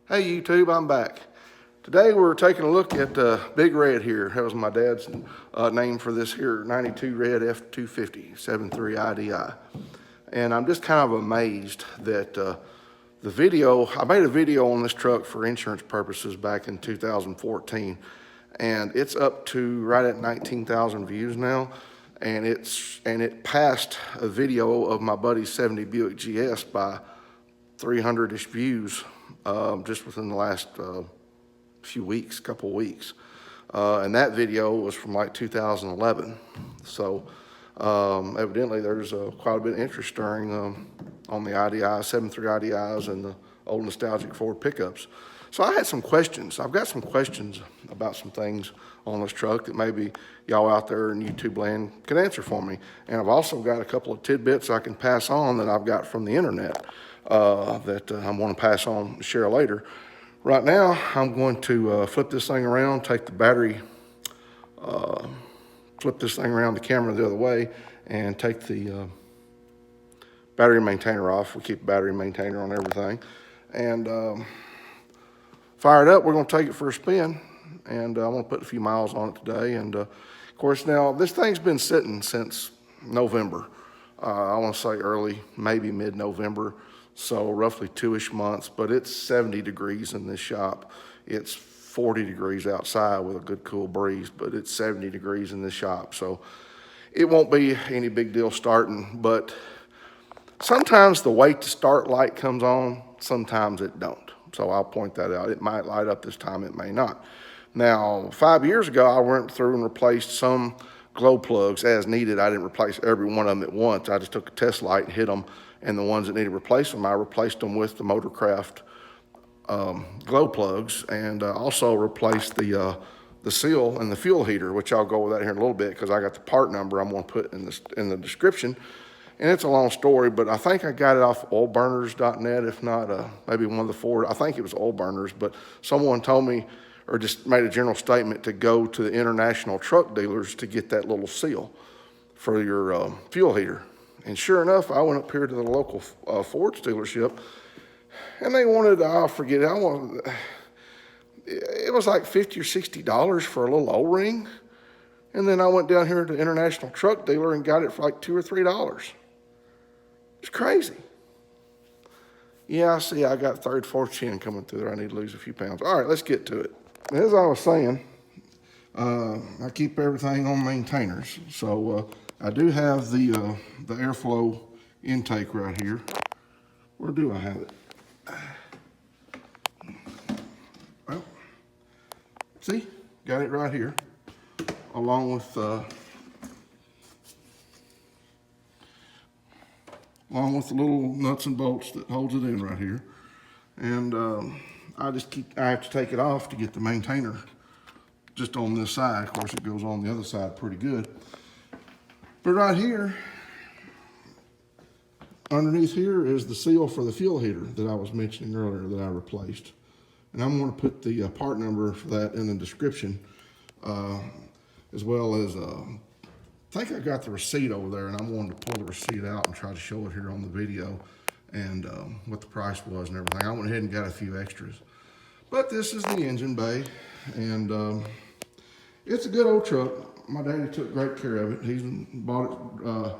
Hey YouTube, I'm back. Today we're taking a look at Big Red here. That was my dad's name for this here 92 Red F-250, 7.3 IDI. And I'm just kind of amazed that I made a video on this truck for insurance purposes back in 2014. And it's up to right at 19,000 views now. And it passed a video of my buddy's 70 Buick GS by 300-ish views just within the last couple weeks. And that video was from like 2011. So evidently there's quite a bit of interest stirring on the IDI, 7.3 IDIs and the old nostalgic Ford pickups. So I had some questions. I've got some questions about some things on this truck that maybe y'all out there in YouTube land can answer for me. And I've also got a couple of tidbits I can pass on that I've got from the internet that I'm going to pass on and share later. Right now, I'm going to flip this thing around, take the battery, flip this thing around the camera the other way, and take the battery maintainer off. We keep a battery maintainer on everything. And fire it up. We're going to take it for a spin, and I'm going to put a few miles on it today. And of course, now this thing's been sitting since November. I want to say early, maybe mid-November, so roughly 2-ish months, but it's 70 degrees in this shop. It's 40 degrees outside with a good cool breeze, but it's 70 degrees in this shop, so it won't be any big deal starting. But sometimes the wait to start light comes on, sometimes it don't. So I'll point that out. It might light up this time, it may not. Now, 5 years ago, I went through and replaced some glow plugs as needed. I didn't replace every one of them at once. I just took a test light and hit them, and the ones that needed replacement, I replaced them with the Motorcraft glow plugs, and also replaced the seal and the fuel heater, which I'll go with that here in a little bit because I got the part number I'm going to put in the description. And it's a long story, but I think I got it off oilburners.net, if not maybe one of the Ford. I think it was Oil Burners, but someone told me, or just made a general statement, to go to the international truck dealers to get that little seal for your fuel heater. And sure enough, I went up here to the local Ford dealership, and they wanted, I'll forget it, it was like $50 or $60 for a little O-ring. And then I went down here to the international truck dealer and got it for like $2 or $3. It's crazy. Yeah, I see I got third, fourth chin coming through there. I need to lose a few pounds. All right, let's get to it. As I was saying, I keep everything on maintainers. So I do have the airflow intake right here. Where do I have it? Well, see, got it right here, along with the little nuts and bolts that holds it in right here. And I have to take it off to get the maintainer just on this side. Of course, it goes on the other side pretty good. But right here, underneath here is the seal for the fuel heater that I was mentioning earlier that I replaced. And I'm going to put the part number for that in the description, as well as, I think I got the receipt over there, and I'm going to pull the receipt out and try to show it here on the video, and what the price was and everything. I went ahead and got a few extras. But this is the engine bay, and it's a good old truck. My daddy took great care of it. He bought it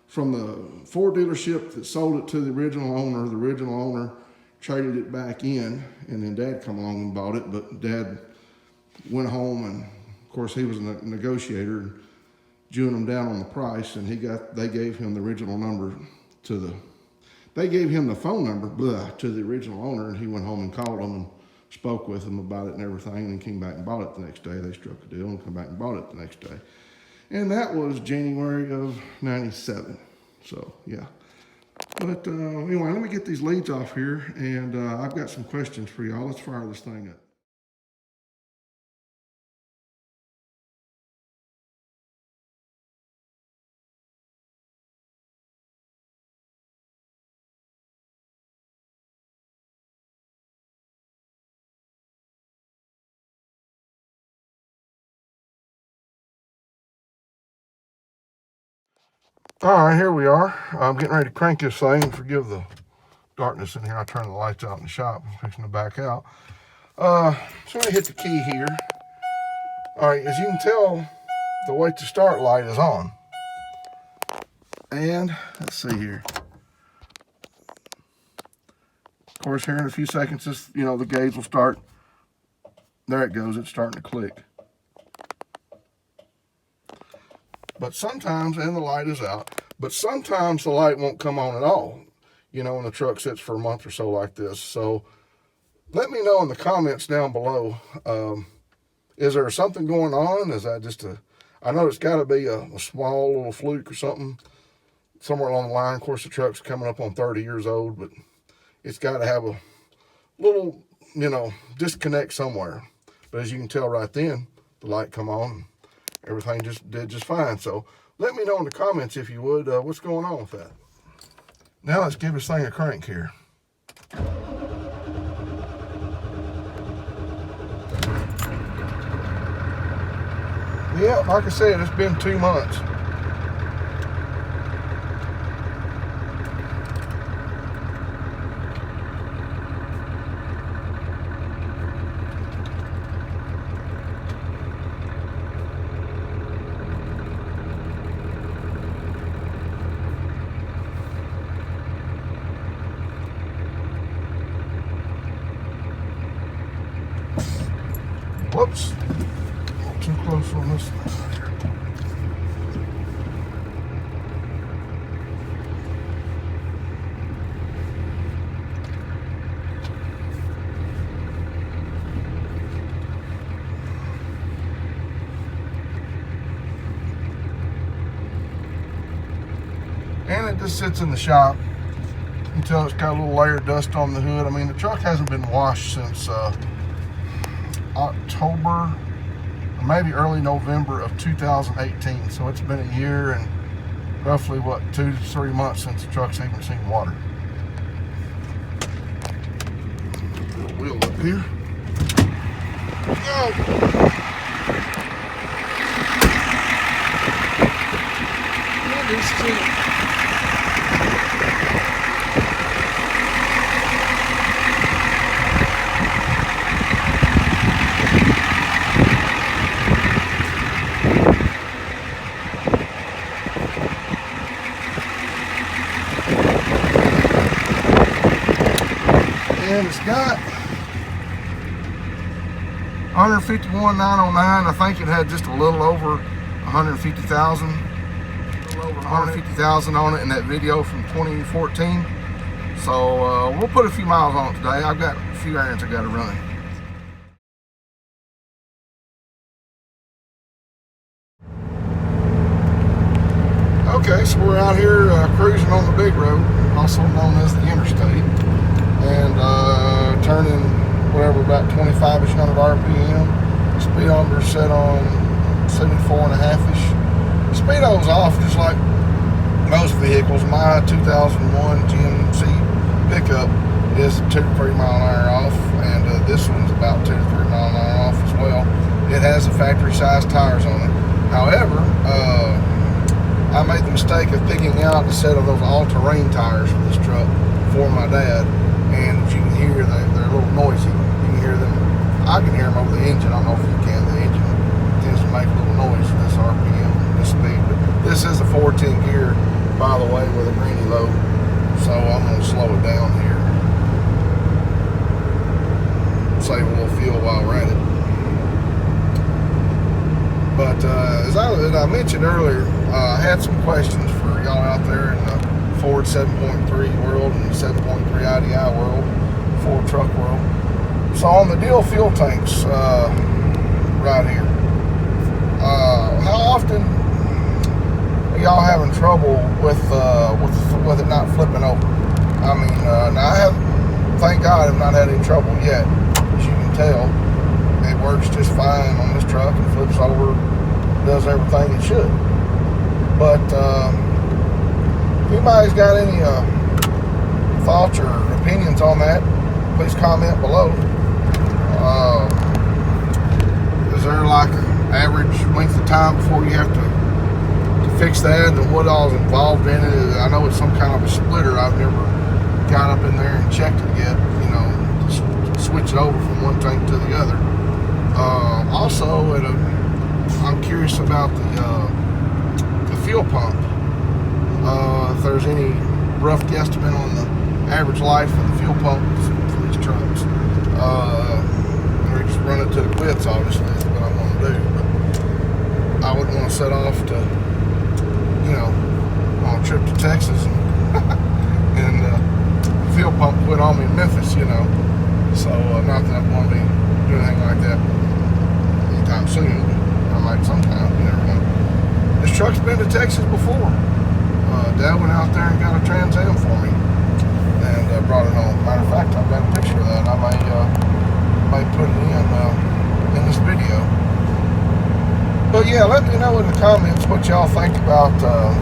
from the Ford dealership that sold it to the original owner. The original owner traded it back in, and then Dad come along and bought it. But Dad went home, and of course he was a negotiator, and jewing them down on the price, and they gave him the original number they gave him the phone number to the original owner, and he went home and called them and spoke with them about it and everything, and then came back and bought it the next day. They struck a deal and come back and bought it the next day. And that was January of '97. So yeah. But anyway, let me get these leads off here, and I've got some questions for y'all. Let's fire this thing up. All right, here we are. I'm getting ready to crank this thing. Forgive the darkness in here. I turn the lights out in the shop. I'm fixing to back out. So I'm gonna hit the key here. All right, as you can tell, the wait to start light is on. And let's see here. Of course, here in a few seconds, this, the gauge will start. There it goes, it's starting to click. But sometimes, and the light is out, but sometimes the light won't come on at all, when the truck sits for a month or so like this. So let me know in the comments down below, is there something going on? Is that just I know it's got to be a small little fluke or something somewhere along the line. Of course, the truck's coming up on 30 years old, but it's got to have a little, disconnect somewhere. But as you can tell right then, the light come on. Everything did just fine. So let me know in the comments, if you would, what's going on with that. Now let's give this thing a crank here. Yeah, like I said, it's been 2 months. Whoops, a little too close on this one. And it just sits in the shop until it's got a little layer of dust on the hood. I mean, the truck hasn't been washed since October, or maybe early November of 2018. So it's been a year and roughly, 2 to 3 months since the truck's even seen water. Put a wheel up here. And it's got 151,909. I think it had just a little over 150,000. On it in that video from 2014. So we'll put a few miles on it today. I've got a few errands I got to run. Okay, so we're out here cruising on the big road, also known as the interstate, and turning whatever, about 25-ish hundred RPM. Speedometer set on 74.5-ish. Speedo's off just like most vehicles. My 2001 GMC pickup is 2 to 3 mile an hour off, and this one's about 2 to 3 mile an hour off as well. It has the factory size tires on it. However, I made the mistake of picking out a set of those all-terrain tires for this truck for my dad, and as you can hear, they're a little noisy. You can hear them. I can hear them over the engine. I don't know if you can. The engine tends to make a little noise at this RPM, this speed. But this is a 410 gear, by the way, with a greenie load, so I'm going to slow it down here. Save a little fuel while we're at it. But as I mentioned earlier, I had some questions for y'all out there in the Ford 7.3 world and the 7.3 IDI world, Ford truck world. So on the deal fuel tanks right here, how often are y'all having trouble with it not flipping over? I mean, now I have, thank God, I've not had any trouble yet. As you can tell, it works just fine on this truck and flips over, does everything it should. But if anybody's got any thoughts or opinions on that, please comment below. Is there like an average length of time before you have to fix that, and what all's involved in it? I know it's some kind of a splitter. I've never got up in there and checked it yet, you know, to switch it over from one tank to the other. Also, I'm curious about the fuel pump. If there's any rough guesstimate on the average life of the fuel pumps for these trucks. Or just run it to the quits, obviously, is what I'm going to do. But I wouldn't want to set off to, you know, on a trip to Texas and fuel pump quit on me in Memphis, you know. So not that I'm going to be doing anything like that anytime soon, but I might sometime, you never know. This truck's been to Texas before. Dad went out there and got a Trans Am for me and brought it home. Matter of fact, I've got a picture of that. I may put it in this video. But yeah, let me know in the comments what y'all think about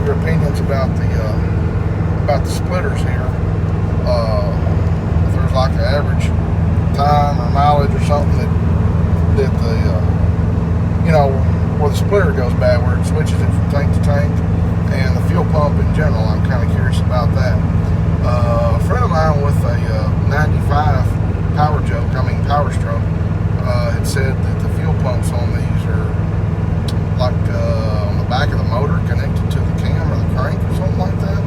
your opinions about the splitters here. If there's like an average time or mileage or something that the you know, where the splitter goes bad, where it switches it from tank to tank, and the fuel pump in general. I'm kind of curious about that. A friend of mine with a 95 Power Stroke had said that the fuel pumps on these are like on the back of the motor connected to the cam or the crank or something like that.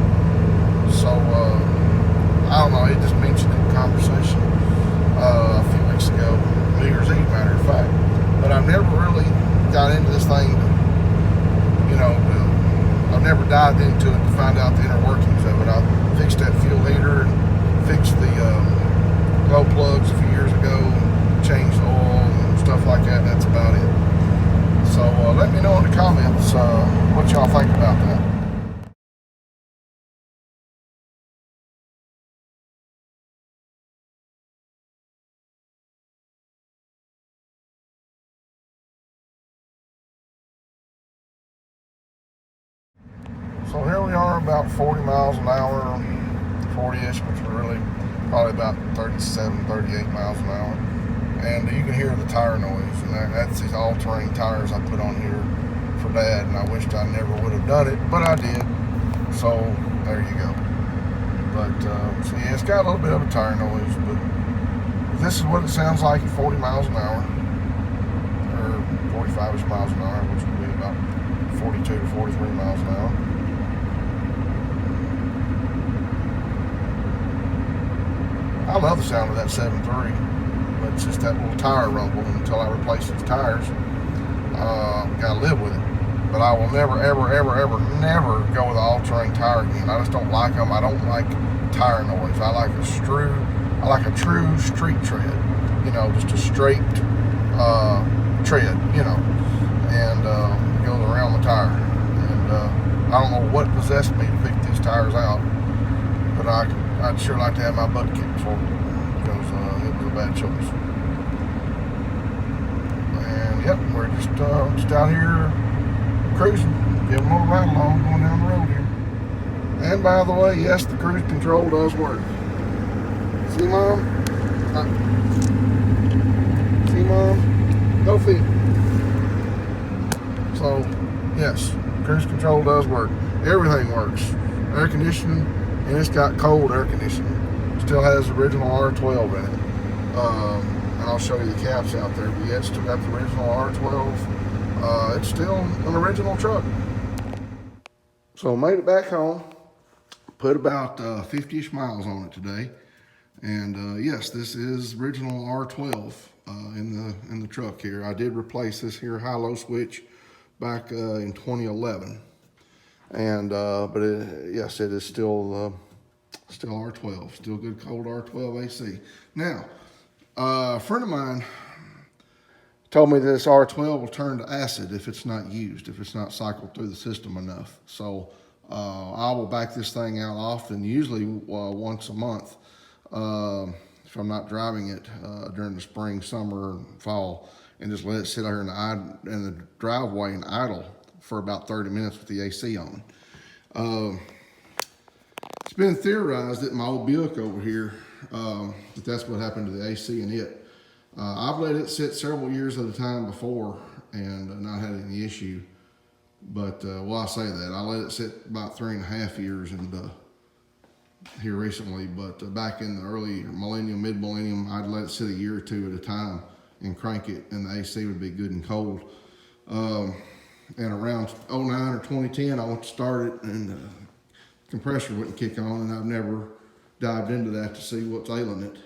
So I don't know, he just mentioned it in conversation a few weeks ago, New Year's Eve, matter of fact. But I've never really got into this thing to, you know, I've never dived into it to find out the inner workings of it. I fixed that fuel heater and fixed the glow plugs a few years ago, and changed the oil and stuff like that. That's about it. So let me know in the comments what y'all think about that. So here we are, about 40 miles an hour, 40-ish, which are really probably about 37, 38 miles an hour. And you can hear the tire noise, and that's these all-terrain tires I put on here for Dad, and I wished I never would have done it, but I did. So there you go. But so yeah, it's got a little bit of a tire noise, but this is what it sounds like at 40 miles an hour, or 45-ish miles an hour, which would be about 42 to 43 miles an hour. I love the sound of that 7.3, but it's just that little tire rumble until I replace its tires. Gotta live with it. But I will never, ever, ever, ever, never go with an all-terrain tire again. I just don't like them. I don't like tire noise. I like a true street tread. You know, just a straight tread, you know, and it goes around the tire. And I don't know what possessed me to pick these tires out, but I'd sure like to have my butt kicked for it, because it was a bad choice. And yep, we're just out here cruising, giving a little ride along, going down the road here. And by the way, yes, the cruise control does work. See, Mom? See, Mom? Go feet. So, yes, cruise control does work. Everything works. Air conditioning, and it's got cold air conditioning. Still has the original R12 in it. And I'll show you the caps out there, but yeah, it's still got the original R12. It's still an original truck. So made it back home. Put about 50-ish miles on it today. And yes, this is original R12 in the truck here. I did replace this here high-low switch back in 2011. And but yes, it is still R12, still good cold R12 AC. Now, a friend of mine told me this R12 will turn to acid if it's not used, if it's not cycled through the system enough. So I will back this thing out often, usually once a month, if I'm not driving it during the spring, summer, and fall, and just let it sit out here in the driveway and idle for about 30 minutes with the AC on. It's been theorized that my old Buick over here, that's what happened to the AC in it. I've let it sit several years at a time before and not had any issue. But, well, I say that. I let it sit about 3.5 years and here recently, but back in the early millennium, mid-millennium, I'd let it sit a year or two at a time and crank it, and the AC would be good and cold. And around 09 or 2010, I went to start it, and the compressor wouldn't kick on, and I've never dived into that to see what's ailing it.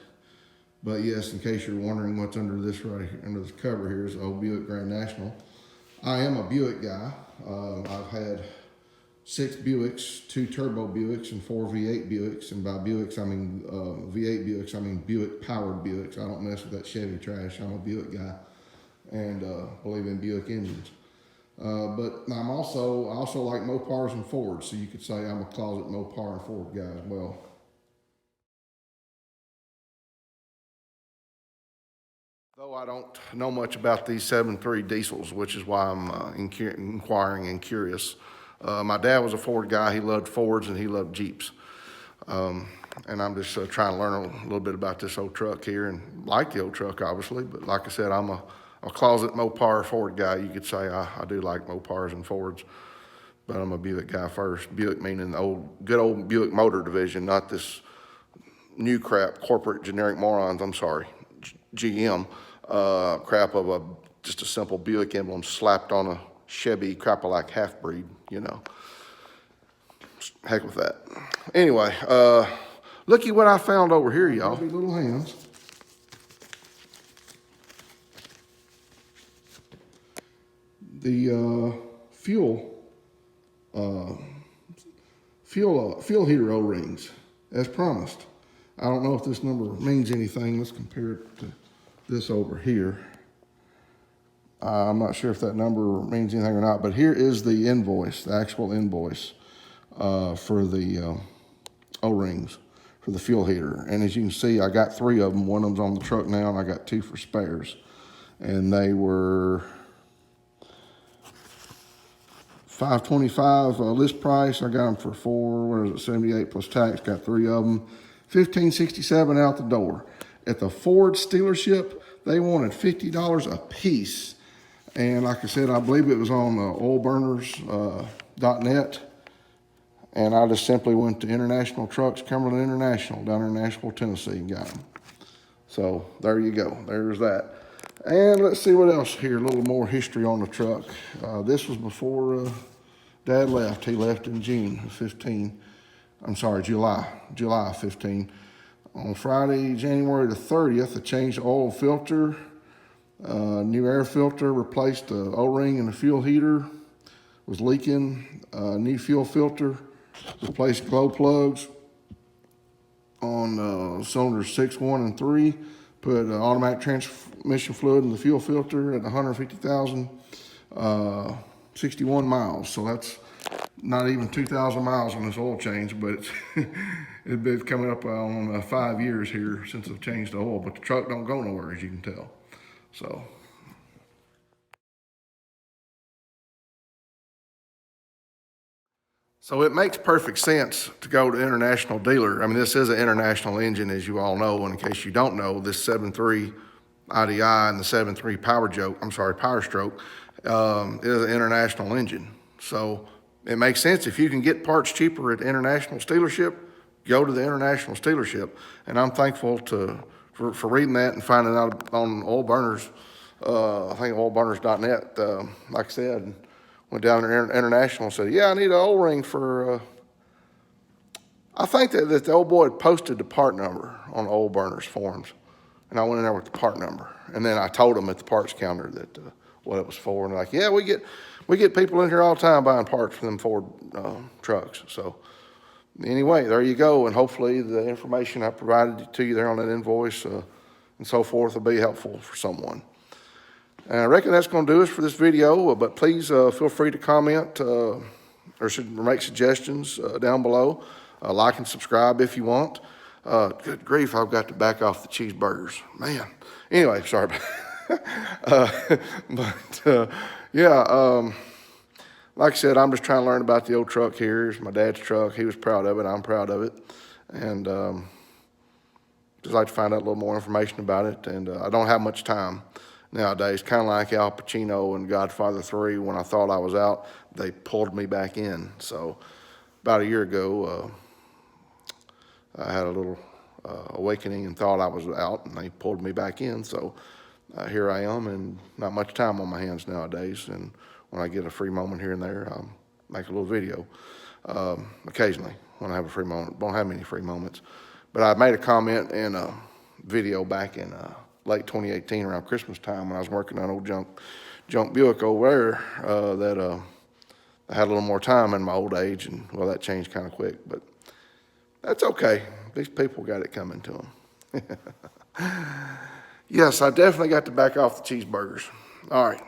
But yes, in case you're wondering what's under this right here, under this cover here, is the old Buick Grand National. I am a Buick guy. I've had 6 Buicks, 2 turbo Buicks, and 4 V8 Buicks. And by Buicks, I mean V8 Buicks, I mean Buick powered Buicks. I don't mess with that Chevy trash. I'm a Buick guy, and believe in Buick engines. But I also like Mopars and Fords, so you could say I'm a closet Mopar and Ford guy as well. Though I don't know much about these 7.3 diesels, which is why I'm inquiring and curious. My dad was a Ford guy. He loved Fords and he loved Jeeps. And I'm just trying to learn a little bit about this old truck here, and like the old truck, obviously. But like I said, I'm a closet Mopar Ford guy. You could say I do like Mopars and Fords, but I'm a Buick guy first. Buick meaning the good old Buick Motor Division, not this new crap, corporate generic morons, I'm sorry, GM crap of just a simple Buick emblem slapped on a Chevy crap-a-like half-breed, you know. Heck with that. Anyway, looky what I found over here, y'all. Little hands. The fuel heater O-rings, as promised. I don't know if this number means anything. Let's compare it to this over here. I'm not sure if that number means anything or not, but here is the invoice, the actual invoice for the O-rings for the fuel heater. And as you can see, I got 3 of them. One of them's on the truck now, and I got 2 for spares. And they were $525 list price. I got them for $78 plus tax. Got 3 of them. $15.67 out the door. At the Ford dealership, they wanted $50 a piece. And like I said, I believe it was on oilburners.net. And I just simply went to International Trucks, Cumberland International, down in Nashville, Tennessee, and got them. So there you go. There's that. And let's see what else here. A little more history on the truck. This was before Dad left. He left in June of 15. I'm sorry, July 15. On Friday, January the 30th, I changed the oil filter, new air filter, replaced the O-ring in the fuel heater, was leaking, new fuel filter, replaced glow plugs on cylinders 6, 1, and 3, put automatic transmission fluid in the fuel filter at 150,000, 61 miles. So that's not even 2,000 miles on this oil change, but it's been coming up on 5 years here since I've changed the oil, but the truck don't go nowhere, as you can tell. So it makes perfect sense to go to international dealer. I mean, this is an international engine, as you all know, and in case you don't know, this 7.3 IDI and the 7.3 Power Stroke is an international engine. So it makes sense. If you can get parts cheaper at international dealership, go to the international dealership. And I'm thankful for reading that and finding out on Oil Burners, I think oilburners.net, like I said, went down there international and said, yeah, I need an O-ring for, I think that the old boy had posted the part number on Oil Burners forums. And I went in there with the part number. And then I told them at the parts counter that what it was for. And they're like, yeah, we get people in here all the time buying parts for them Ford trucks. So anyway, there you go. And hopefully the information I provided to you there on that invoice and so forth will be helpful for someone. And I reckon that's going to do us for this video, but please feel free to comment or make suggestions down below. Like and subscribe if you want. Good grief, I've got to back off the cheeseburgers. Man. Anyway, sorry. Like I said, I'm just trying to learn about the old truck here. It's my dad's truck. He was proud of it. I'm proud of it. And just like to find out a little more information about it. And I don't have much time nowadays. Kind of like Al Pacino in Godfather 3. When I thought I was out, they pulled me back in. So about a year ago, I had a little awakening and thought I was out, and they pulled me back in. So here I am, and not much time on my hands nowadays. And when I get a free moment here and there, I'll make a little video occasionally when I have a free moment. Don't have many free moments. But I made a comment in a video back in late 2018 around Christmas time when I was working on old junk Buick over there that I had a little more time in my old age, and well, that changed kind of quick, but that's okay. These people got it coming to them. Yes, I definitely got to back off the cheeseburgers. All right.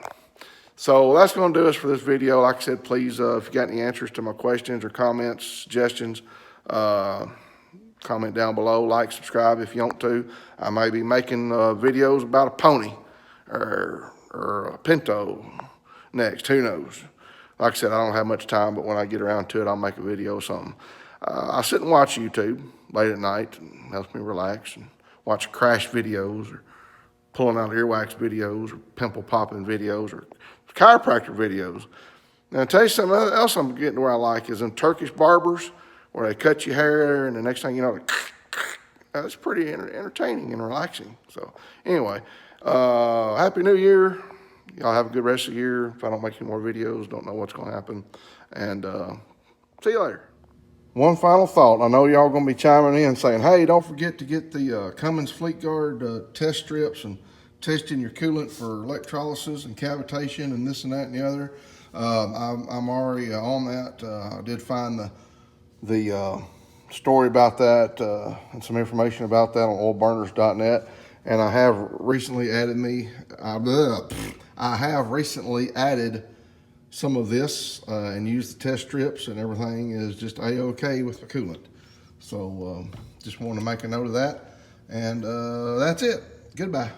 So that's going to do us for this video. Like I said, please, if you got any answers to my questions or comments, suggestions, comment down below, like, subscribe if you want to. I may be making videos about a pony or a Pinto next, who knows. Like I said, I don't have much time, but when I get around to it, I'll make a video or something. I sit and watch YouTube late at night, and helps me relax, and watch crash videos, or pulling out earwax videos, or pimple popping videos, or chiropractor videos. Now, I'll tell you something else I'm getting where I like is in Turkish barbers, where they cut your hair, and the next thing you know, that's pretty entertaining and relaxing. So anyway, Happy New Year. Y'all have a good rest of the year. If I don't make any more videos, don't know what's going to happen. And see you later. One final thought. I know y'all going to be chiming in saying, hey, don't forget to get the Cummins Fleet Guard test strips and testing your coolant for electrolysis and cavitation and this and that and the other. I'm already on that. I did find the story about that and some information about that on oilburners.net. And I have recently added some of this and used the test strips, and everything is just a-okay with the coolant. So just want to make a note of that. And that's it. Goodbye.